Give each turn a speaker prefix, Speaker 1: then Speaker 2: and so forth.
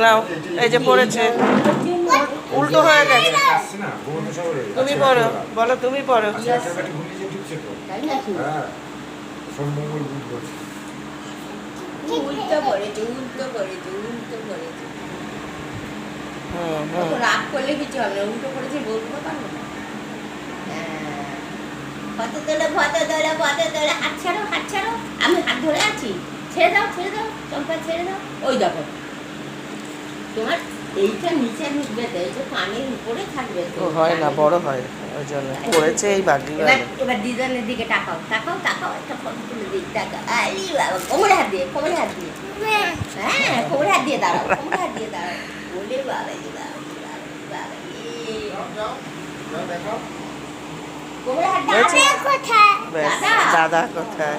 Speaker 1: নাও, এই যে পড়েছে, উল্টো হয়ে গেছে। তুমি পড়ো, বলো তুমি পড়ো।
Speaker 2: রাগ করলে কিছু হবে না, উল্টো করেছে বলতে পারবো না। পথে তোলে পথে তোলে পথে তোলে, হাত ছাড়ো হাত ছাড়ো, আমি হাত ধরে আছি, ছেড়ে দাও চম্পা ছেড়ে দাও। ওই দেখো তোমার এইটা নিচে ঢুকবে তো, এই যে কানের উপরে থাকবে তো,
Speaker 1: হয় না, বড় হয় ওই জন্য পড়েছে এই বাকি।
Speaker 2: এবার ডিজাইনের দিকে তাকাও তাকাও তাকাও, একটা ফটো তুলে দিই, তাকাও। আরে বাবা, কোমরে হাত দিয়ে হ্যাঁ কোমরে হাত দিয়ে দাঁড়াও, কোমরে হাত দিয়ে দাঁড়াও। বলে বাবা রে বাবা কোমরে হাত দাঁড়াও।
Speaker 1: দাদা কোথায়?